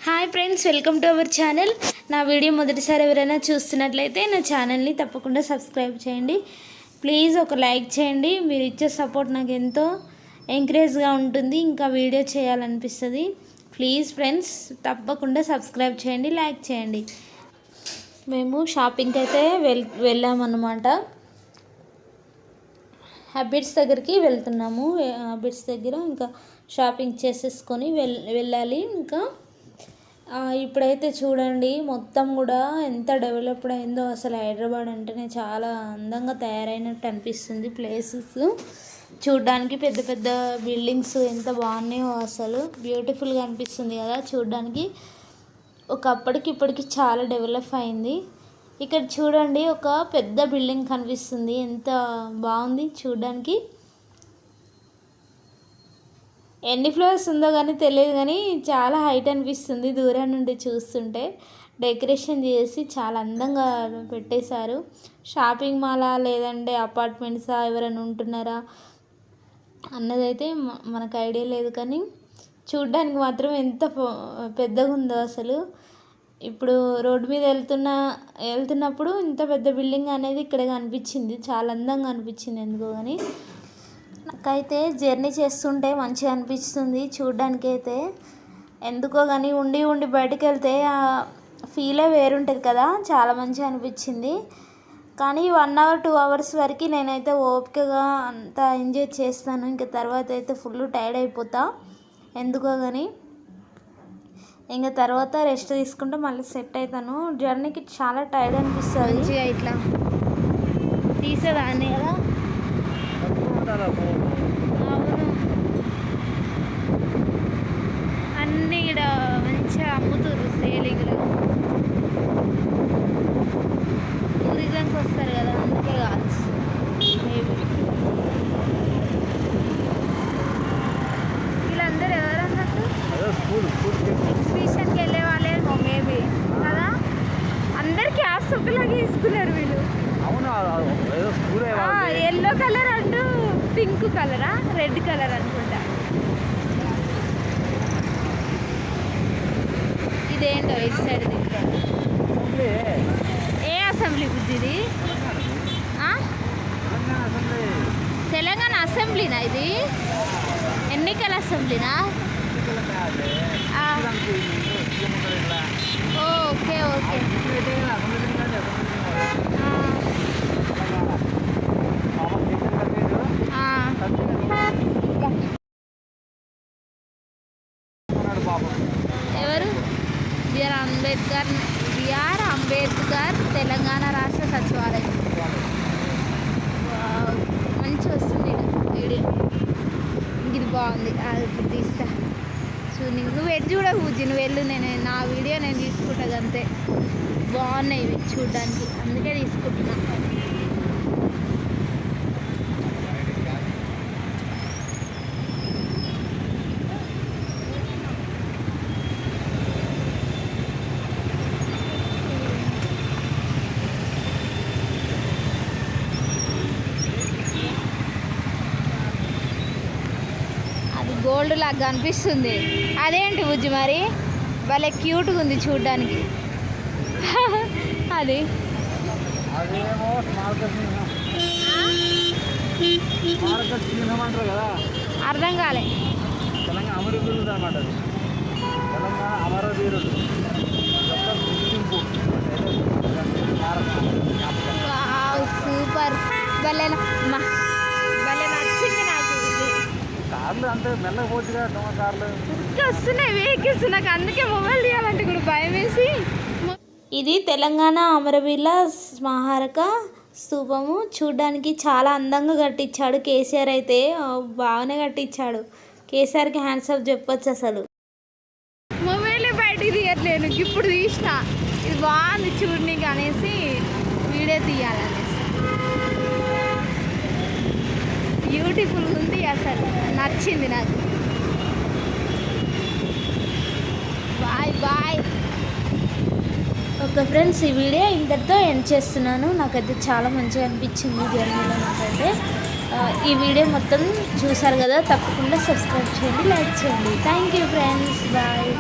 Hi friends, welcome to our channel. నా video మొదటిసారి ఎవరైనా చూస్తున్నట్లయితే నా ఛానల్ని తప్పకుండా సబ్స్క్రైబ్ చేయండి. ప్లీజ్ ఒక లైక్ చేయండి. మీరు ఇచ్చే సపోర్ట్ నాకు ఎంతో ఎంకరేజ్గా ఉంటుంది, ఇంకా వీడియో చేయాలనిపిస్తుంది. ప్లీజ్ ఫ్రెండ్స్ తప్పకుండా సబ్స్క్రైబ్ చేయండి, లైక్ చేయండి. మేము షాపింగ్కి అయితే వెళ్ళామన్నమాట. హ్యాబిట్స్ దగ్గరికి వెళ్తున్నాము. హ్యాబిట్స్ దగ్గర ఇంకా షాపింగ్ చేసేసుకొని వెళ్ళాలి. ఇంకా ఇప్పుడైతే చూడండి, మొత్తం కూడా ఎంత డెవలప్డ్ అయిందో. అసలు హైదరాబాద్ అంటేనే చాలా అందంగా తయారైనట్టు అనిపిస్తుంది. ప్లేసెస్ చూడడానికి పెద్ద పెద్ద బిల్డింగ్స్ ఎంత బాగున్నాయో, అసలు బ్యూటిఫుల్గా అనిపిస్తుంది కదా చూడడానికి. ఒకప్పటికి ఇప్పటికి చాలా డెవలప్ అయింది. ఇక్కడ చూడండి, ఒక పెద్ద బిల్డింగ్ కనిపిస్తుంది. ఎంత బాగుంది చూడడానికి. ఎన్ని ఫ్లోర్స్ ఉందో కానీ తెలియదు, కానీ చాలా హైట్ అనిపిస్తుంది దూరం నుండి చూస్తుంటే. డెకరేషన్ చేసి చాలా అందంగా పెట్టేశారు. షాపింగ్ మాలా లేదంటే అపార్ట్మెంట్సా, ఎవరైనా ఉంటున్నారా అన్నదైతే మనకు ఐడియా లేదు, కానీ చూడ్డానికి మాత్రం ఎంత పెద్దగా ఉందో అసలు. ఇప్పుడు రోడ్డు మీద వెళ్తున్నప్పుడు ఇంత పెద్ద బిల్డింగ్ అనేది ఇక్కడ కనిపించింది. చాలా అందంగా అనిపించింది ఎందుకో కానీ. నాకైతే జర్నీ చేస్తుంటే మంచిగా అనిపిస్తుంది చూడ్డానికి అయితే. ఎందుకో కానీ ఉండి బయటకు వెళ్తే ఆ ఫీలే వేరుంటుంది కదా, చాలా మంచిగా అనిపించింది. కానీ 1 అవర్ 2 అవర్స్ వరకు నేనైతే ఓపికగా అంతా ఎంజాయ్ చేస్తాను. ఇంకా తర్వాత అయితే ఫుల్ టైర్డ్ అయిపోతా ఎందుకో కానీ. ఇంకా తర్వాత రెస్ట్ తీసుకుంటే మళ్ళీ సెట్ అవుతాను. జర్నీకి చాలా టైర్డ్ అనిపిస్తుంది. మంచిగా ఇట్లా తీసేదాన్ని కదా. అవును, అన్నీ ఇక్కడ మంచిగా అమ్ముతారు సేలింగ్లో. టూరిజంకి వస్తారు కదా, అందుకే కావచ్చు మేబీ. వీళ్ళందరూ ఎవరన్నట్టు ఎగ్జిబిషన్కి వెళ్ళే వాళ్ళే మేబీ కదా. అందరు క్యాప్స్ ఒకలాగే తీసుకున్నారు వీళ్ళు. Yellow colour and pink cholera, red colour అనుకుంటా. ఇదేంటో ఇటు సైడ్ ఏ అసెంబ్లీ బుద్ధి ఇది? తెలంగాణ అసెంబ్లీనా ఇది? ఎన్నికల అసెంబ్లీనా? Okay okay. ఎవరు? బిఆర్ అంబేద్కర్ తెలంగాణ రాష్ట్ర సచివాలయం. మంచి వస్తుంది వీడియో. ఇది బాగుంది, అది తీస్తా చూడు. నువ్వు ఎటు చూడ పూజి, నువ్వు వెళ్ళు, నా వీడియో నేను తీసుకుంటా అంతే. బాగున్నాయి ఇవి చూడడానికి, అందుకే తీసుకుంటున్నా. గోల్డ్ లాగా అనిపిస్తుంది. అదేంటి బుజ్జి మరి, భలే క్యూట్గా ఉంది చూడ్డానికి. అది అర్థం కాలే. సూపర్, భలే భలే నచ్చింది నాకు. వస్తున్నాయి వెహికల్స్, నాకు అందుకే మొబైల్ తీయాలంటే కూడా భయం వేసి. ఇది తెలంగాణ అమరవీరుల స్మారక స్తూపము. చూడడానికి చాలా అందంగా కట్టించాడు కేసీఆర్. అయితే బాగానే కట్టించాడు. కేసీఆర్కి హ్యాండ్స్ ఆఫ్ చెప్పొచ్చు. అసలు మొబైలే బయటికి తీయట్లేను, ఇప్పుడు తీసిన. ఇది బాగుంది చూడనీకి అనేసి వీడియో తీయాలనేసి. బ్యూటిఫుల్ ఉంది, అసలు నచ్చింది నాకు. బాయ్. ఓకే ఫ్రెండ్స్, ఈ వీడియో ఇంతటితో ఎండ్ చేస్తున్నాను. నాకైతే చాలా మంచిగా అనిపించింది జర్నీలో. నాకైతే ఈ వీడియో మొత్తం చూసారు కదా, తప్పకుండా సబ్స్క్రైబ్ చేయండి, లైక్ చేయండి. Thank you friends, bye.